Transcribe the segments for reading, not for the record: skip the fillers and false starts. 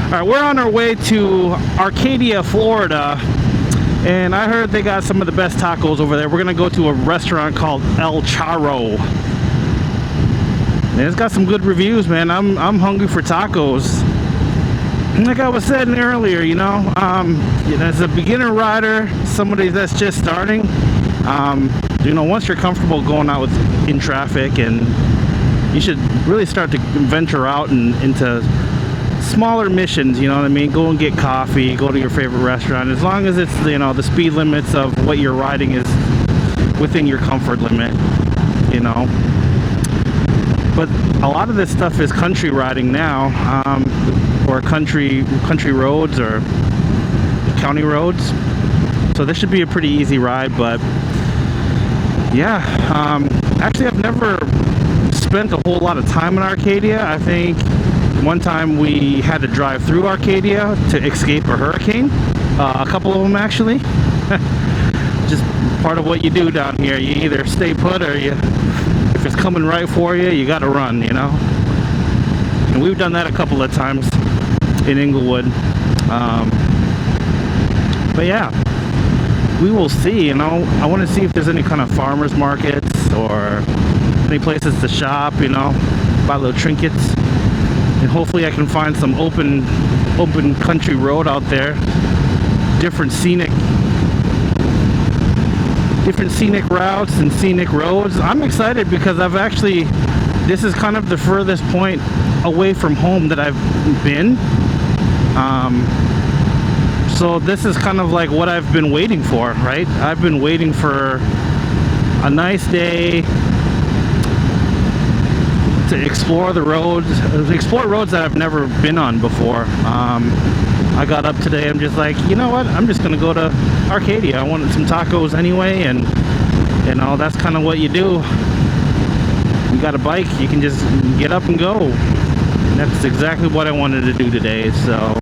Alright, we're on our way to Arcadia, Florida, and I heard they got some of the best tacos over there. We're gonna go to a restaurant called El Charro. And it's got some good reviews, man. I'm hungry for tacos. Like I was saying earlier, as a beginner rider, somebody that's just starting, once you're comfortable going out in traffic, and you should really start to venture out into smaller missions, you know what I mean? Go and get coffee, go to your favorite restaurant, as long as it's, the speed limits of what you're riding is within your comfort limit, But a lot of this stuff is country riding now, or country roads or county roads. So this should be a pretty easy ride, but yeah, actually I've never spent a whole lot of time in Arcadia. I think one time we had to drive through Arcadia to escape a hurricane, a couple of them actually. Just part of what you do down here. You either stay put, or if it's coming right for you, you gotta run, And we've done that a couple of times in Inglewood. But yeah, we will see. I want to see if there's any kind of farmers markets or any places to shop, buy little trinkets, and hopefully I can find some open country road out there, different scenic routes and scenic roads. I'm excited because this is kind of the furthest point away from home that I've been. So this is kind of like what I've been waiting for, right? I've been waiting for a nice day to explore roads that I've never been on before. I got up today, I'm just like, you know what, I'm just gonna go to Arcadia. I wanted some tacos anyway, and that's kind of what you do. You got a bike, you can just get up and go. And that's exactly what I wanted to do today, so.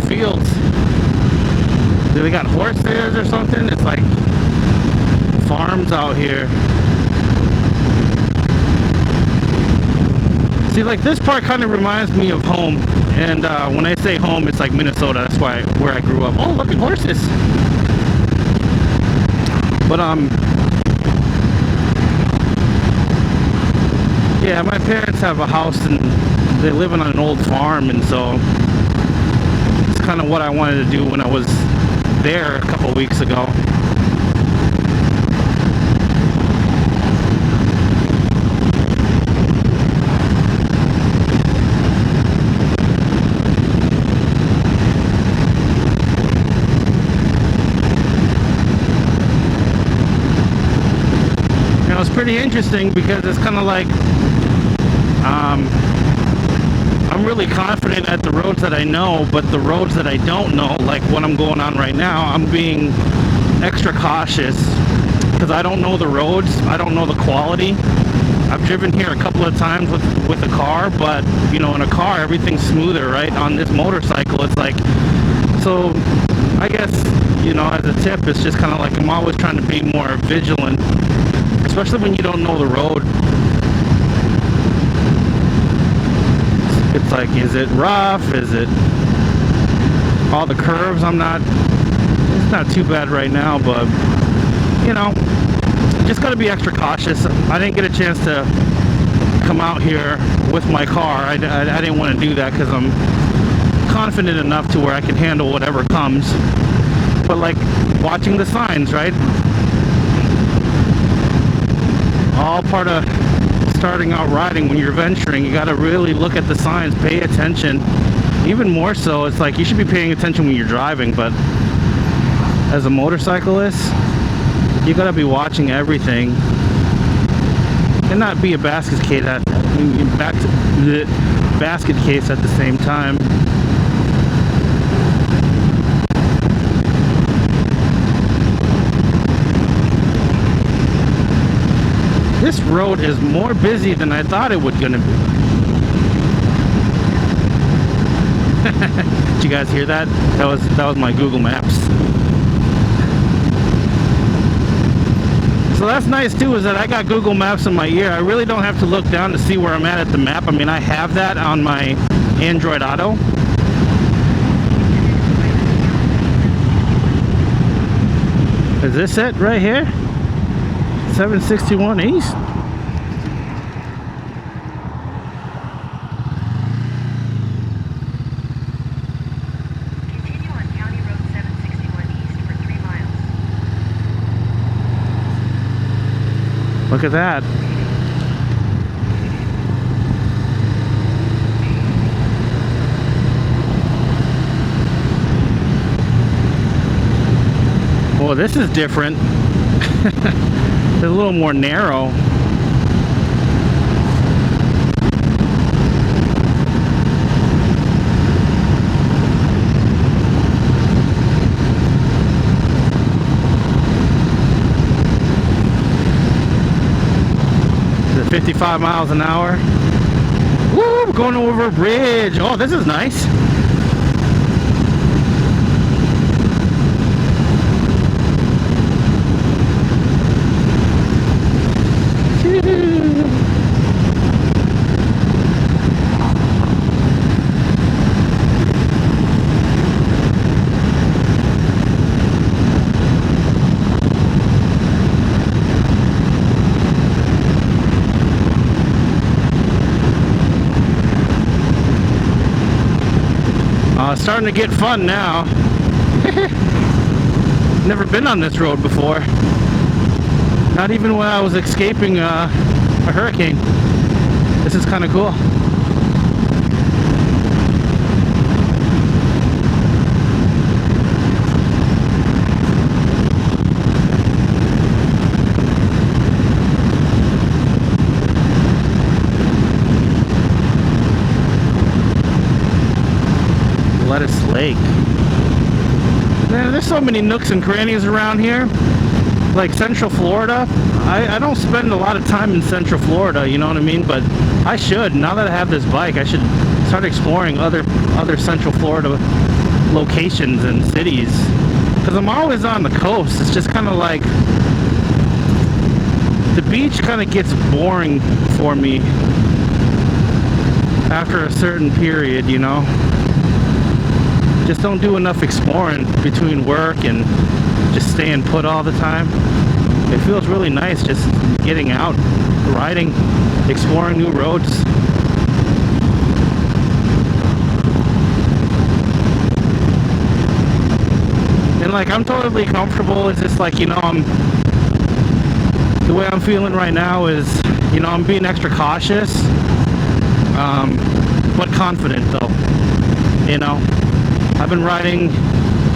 Fields. Do they got horses or something? It's like farms out here. See, like this part kind of reminds me of home, and when I say home, it's like Minnesota. That's where I grew up. Oh, look at horses. But yeah, my parents have a house and they live on an old farm, and so kind of what I wanted to do when I was there a couple weeks ago. It's pretty interesting because it's kind of like I'm really confident at the roads that I know, but the roads that I don't know, like what I'm going on right now, I'm being extra cautious because I don't know the roads, I don't know the quality. I've driven here a couple of times with a car, but in a car everything's smoother, right? On this motorcycle it's like, so I guess as a tip, it's just kind of like I'm always trying to be more vigilant, especially when you don't know the road. It's like, is it rough? Is it all the curves? It's not too bad right now, but just got to be extra cautious. I didn't get a chance to come out here with my car. I didn't want to do that because I'm confident enough to where I can handle whatever comes. but like watching the signs, right? All part of starting out riding. When you're venturing, you got to really look at the signs, pay attention. Even more so, it's like you should be paying attention when you're driving, but as a motorcyclist, you got to be watching everything and not be a basket case at the same time. This road is more busy than I thought it was gonna be. Did you guys hear that? That was my Google Maps. So that's nice too, is that I got Google Maps in my ear. I really don't have to look down to see where I'm at the map. I mean, I have that on my Android Auto. Is this it right here? 761 East? Continue on County Road 761 East for 3 miles. Look at that. Well, this is different. It's a little more narrow. Is it 55 miles an hour? Woo, we're going over a bridge. Oh, this is nice. It's starting to get fun now. Never been on this road before. Not even when I was escaping a hurricane. This is kind of cool. Lettuce Lake. Man, there's so many nooks and crannies around here. Like Central Florida, I don't spend a lot of time in Central Florida, you know what I mean? But I should. Now that I have this bike, I should start exploring other Central Florida locations and cities. Because I'm always on the coast. It's just kind of like the beach kind of gets boring for me after a certain period, you know? Just don't do enough exploring between work and just staying put all the time. It feels really nice just getting out, riding, exploring new roads. And like, I'm totally comfortable. It's just like, you know, the way I'm feeling right now is, you know, I'm being extra cautious, but confident though, you know. I've been riding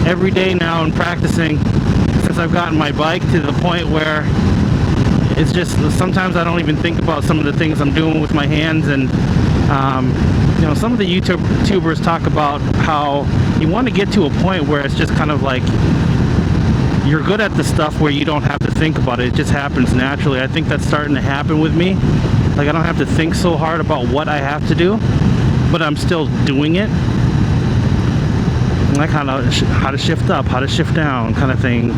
every day now and practicing since I've gotten my bike to the point where it's just, sometimes I don't even think about some of the things I'm doing with my hands. And you know, some of the YouTubers talk about how you want to get to a point where it's just kind of like you're good at the stuff where you don't have to think about it. It just happens naturally. I think that's starting to happen with me. Like, I don't have to think so hard about what I have to do, but I'm still doing it. Like how to shift up, how to shift down, kind of thing.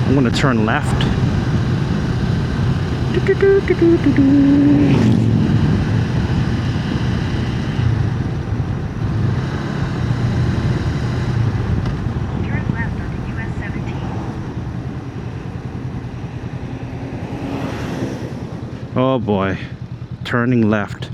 I'm gonna turn left. Oh boy. Turning left.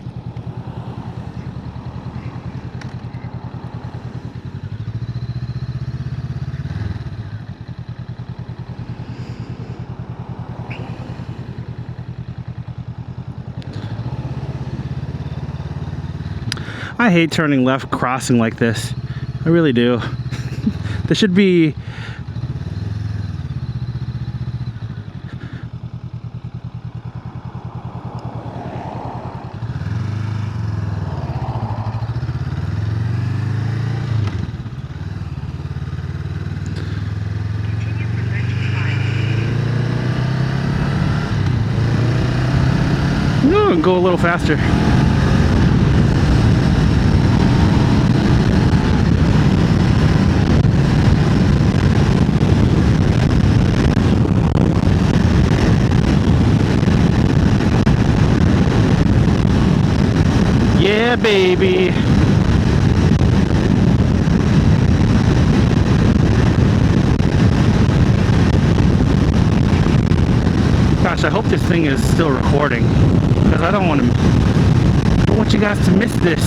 I hate turning left crossing like this. I really do. There should be Continue for 13 miles. no, go a little faster. Yeah, baby. Gosh, I hope this thing is still recording, because I don't want you guys to miss this.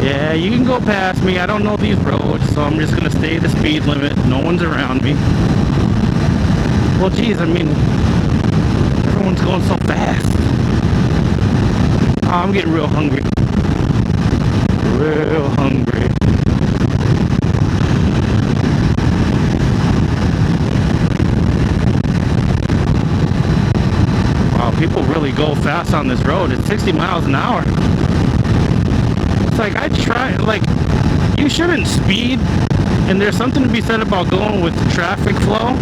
Yeah, you can go past me. I don't know these roads, so I'm just gonna stay the speed limit. No one's around me. Well, geez, I mean, everyone's going so fast. Oh, I'm getting real hungry. Real hungry. Wow, people really go fast on this road. It's 60 miles an hour. It's like, you shouldn't speed, and there's something to be said about going with the traffic flow,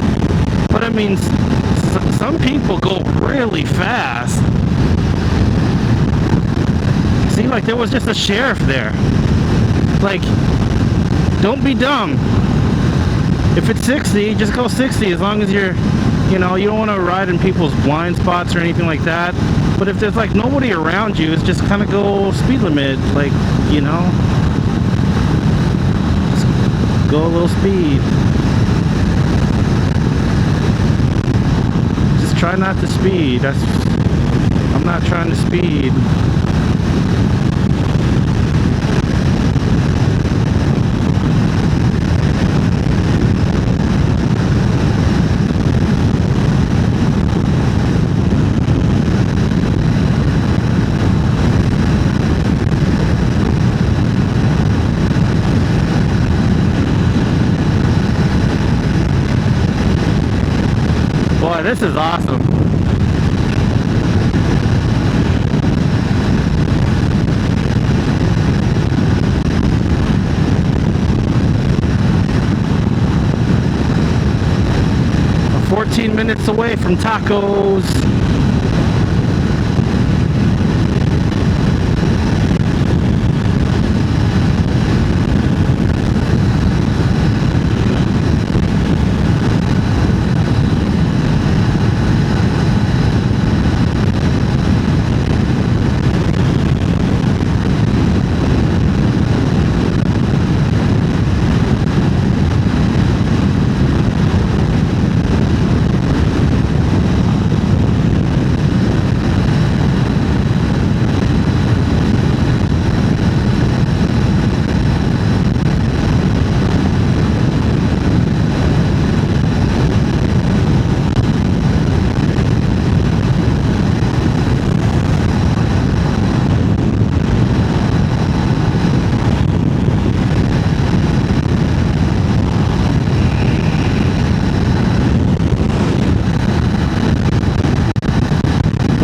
but I mean, some people go really fast. See, like, there was just a sheriff there. Like, don't be dumb. If it's 60, just go 60, as long as you're, you don't want to ride in people's blind spots or anything like that. But if there's like nobody around you, it's just kind of go speed limit, like, just go a little speed. Just try not to speed. I'm not trying to speed. Boy, this is awesome. We're 14 minutes away from tacos.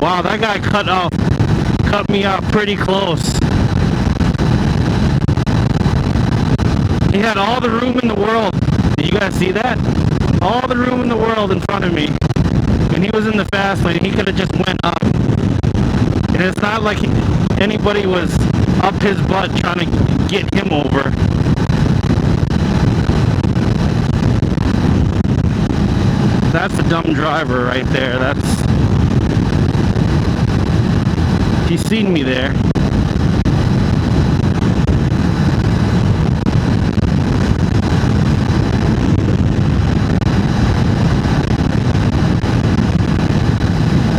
Wow, that guy cut me off pretty close. He had all the room in the world. Did you guys see that? All the room in the world in front of me. And he was in the fast lane. He could have just went up. And it's not like anybody was up his butt trying to get him over. That's a dumb driver right there. He's seen me there.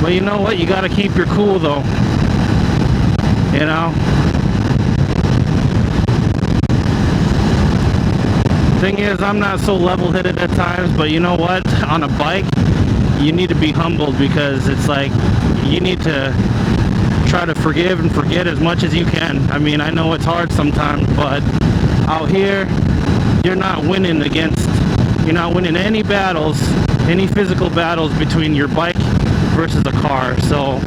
But you know what? You gotta keep your cool though. You know? Thing is, I'm not so level-headed at times, but you know what? On a bike, you need to be humbled, because it's like you need to try to forgive and forget as much as you can. I mean, I know it's hard sometimes, but out here, you're not winning any battles, any physical battles between your bike versus a car. So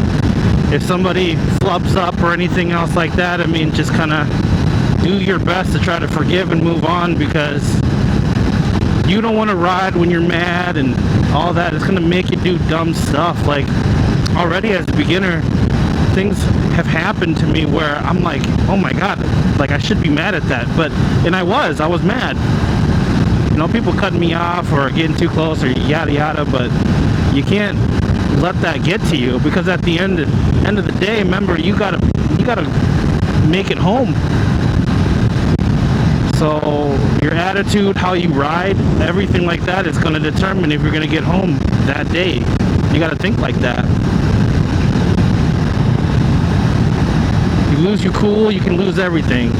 if somebody flubs up or anything else like that, I mean, just kind of do your best to try to forgive and move on, because you don't want to ride when you're mad and all that. It's going to make you do dumb stuff. Like, already as a beginner, things have happened to me where I'm like, oh my god, like I should be mad at that. And I was mad. You know, people cutting me off or getting too close or yada yada, but you can't let that get to you, because at the end of the day, remember, you gotta make it home. So your attitude, how you ride, everything like that is going to determine if you're going to get home that day. You got to think like that. You lose your cool, you can lose everything.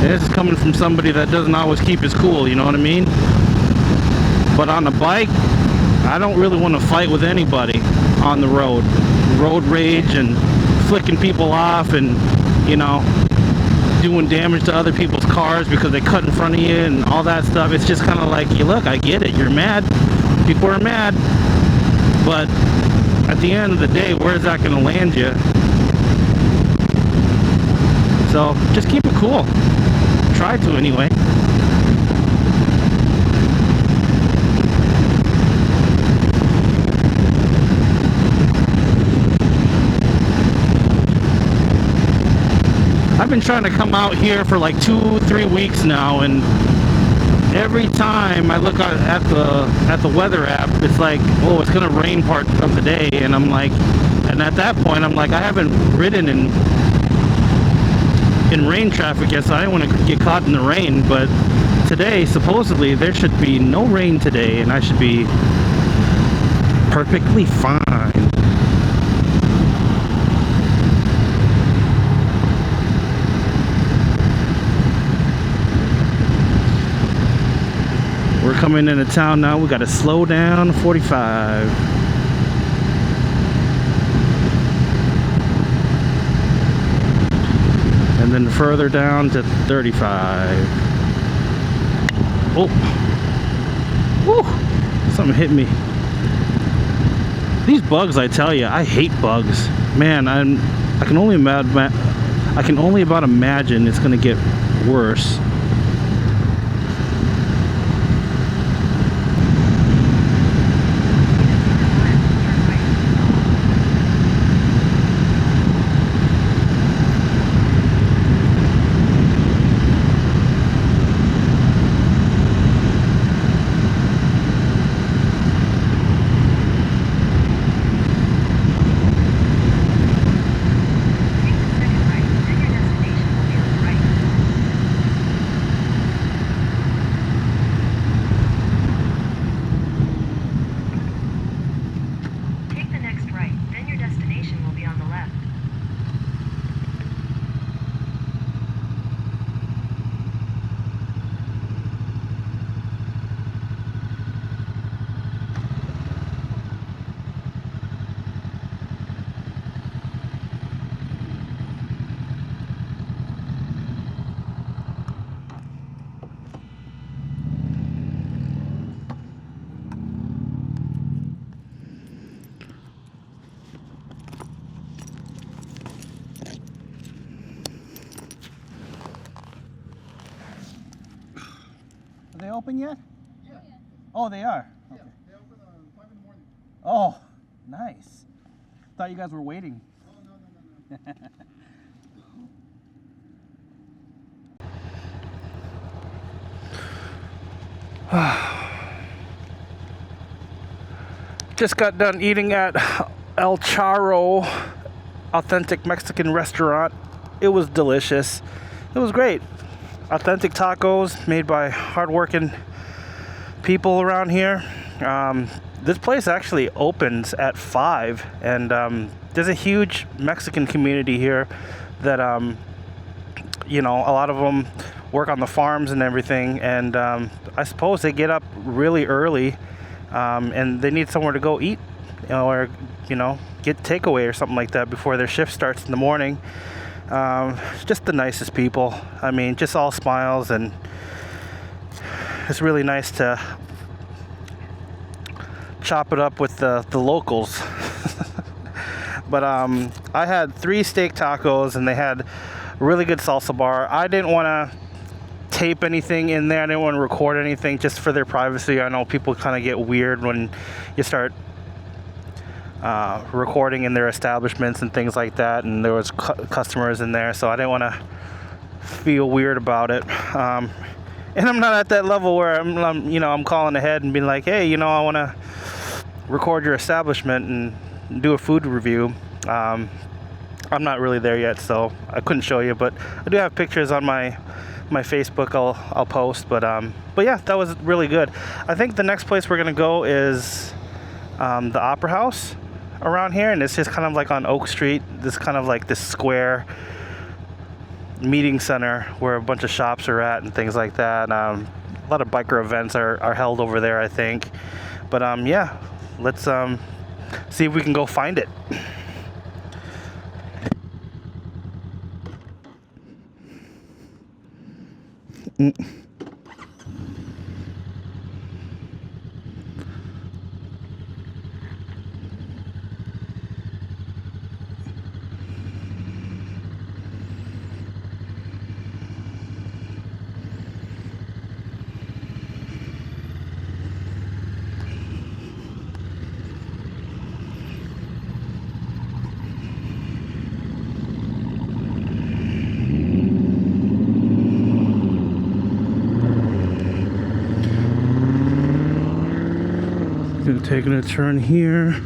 And this is coming from somebody that doesn't always keep his cool, you know what I mean? But on a bike, I don't really want to fight with anybody on the road. Road rage and flicking people off and, you know, doing damage to other people's cars because they cut in front of you and all that stuff. It's just kind of like, you look, I get it, you're mad, people are mad, but at the end of the day, where's that going to land you? So just keep it cool. Try to anyway. I've been trying to come out here for like 2-3 weeks now, and every time I look at the weather app, it's like, oh, it's gonna rain part of the day, and I'm like, and at that point I'm like, I haven't ridden in rain traffic yet, so I didn't want to get caught in the rain. But today, supposedly, there should be no rain today, and I should be perfectly fine. We're coming into town now. We got to slow down 45. And then further down to 35. Oh. Woo. Something hit me. These bugs, I tell you, I hate bugs. Man, I can only about imagine it's going to get worse. Are they open yet? Yeah. Oh, they are? Yeah, okay. they open 5 in the morning. Oh, nice. Thought you guys were waiting. Oh, no. Just got done eating at El Charro, authentic Mexican restaurant. It was delicious. It was great. Authentic tacos made by hardworking people around here. This place actually opens at 5, and there's a huge Mexican community here that, you know, a lot of them work on the farms and everything, and I suppose they get up really early, and they need somewhere to go eat, you know, or, you know, get takeaway or something like that before their shift starts in the morning. Just the nicest people. I mean, just all smiles, and it's really nice to chop it up with the locals. But I had 3 steak tacos, and they had a really good salsa bar. I didn't want to tape anything in there. I didn't want to record anything just for their privacy. I know people kind of get weird when you start recording in their establishments and things like that, and there was customers in there, so I didn't want to feel weird about it. And I'm not at that level where I'm calling ahead and being like, hey, you know, I want to record your establishment and do a food review. I'm not really there yet, so I couldn't show you, but I do have pictures on my Facebook I'll post. But yeah, that was really good. I think the next place we're gonna go is the Opera House around here, and it's just kind of like on Oak Street. This kind of like this square meeting center where a bunch of shops are at and things like that. A lot of biker events are held over there, I think. But yeah, let's see if we can go find it. Taking a turn here.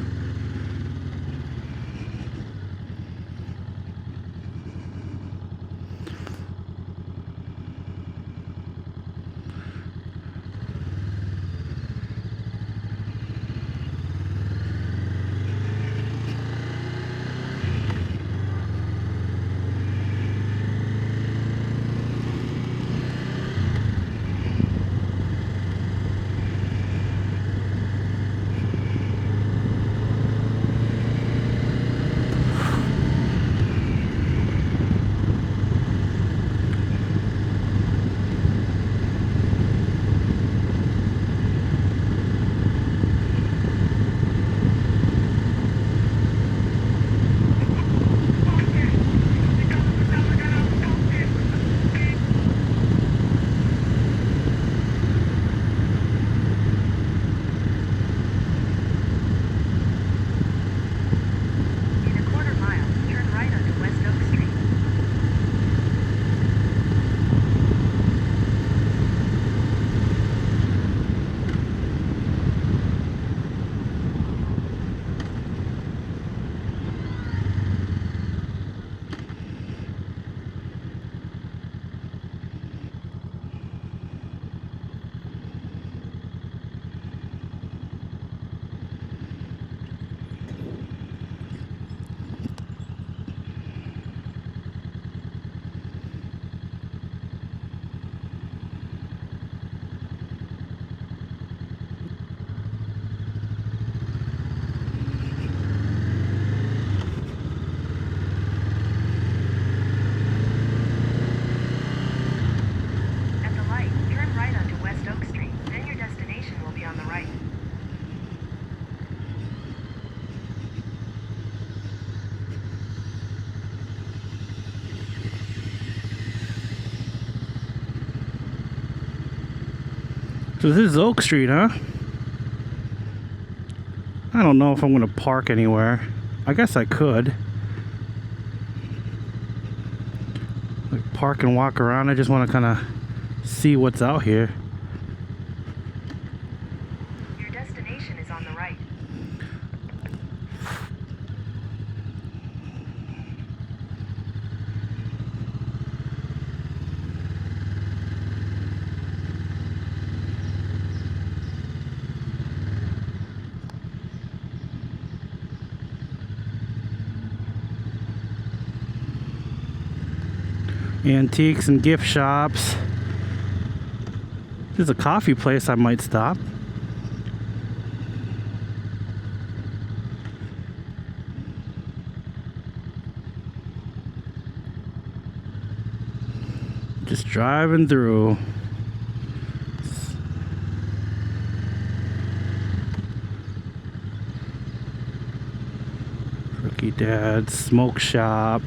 So this is Oak Street, huh? I don't know if I'm gonna park anywhere. I guess I could. Like park and walk around. I just want to kind of see what's out here. Your destination is on the right. Antiques and gift shops. There's a coffee place I might stop. Just driving through. Rookie Dad's smoke shop.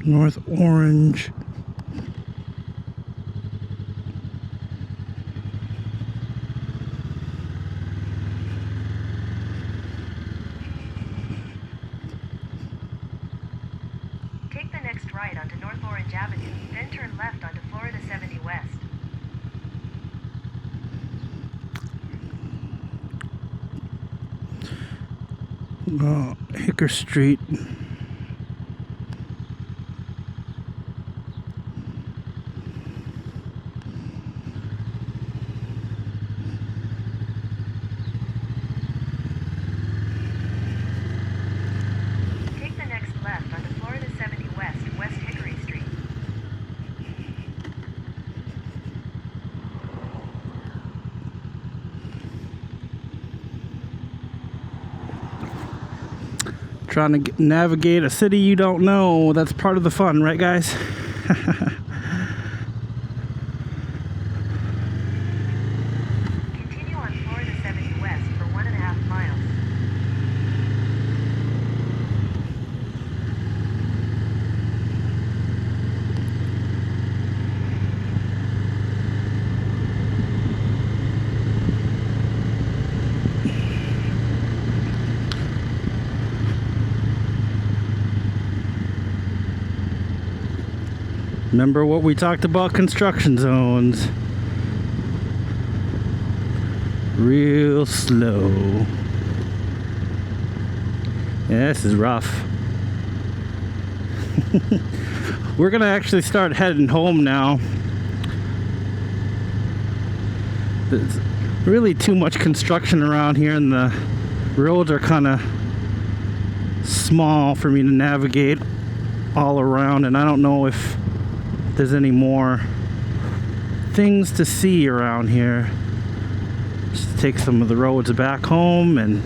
North Orange. Take the next right onto North Orange Avenue, then turn left onto Florida 70 West. Hickory Street. Take the next left onto Florida 70 West, West Hickory Street. Trying to navigate a city you don't know. That's part of the fun, right, guys? Continue on Florida 70 West for 1.5 miles. Remember what we talked about, construction zones. Real slow. Yeah, this is rough. We're gonna actually start heading home now. There's really too much construction around here and the roads are kind of small for me to navigate all around, and I don't know if there's any more things to see around here. Just take some of the roads back home, and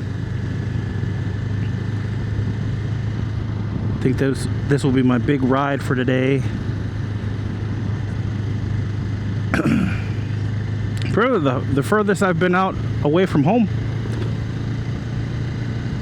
I think this will be my big ride for today. Probably the furthest I've been out away from home.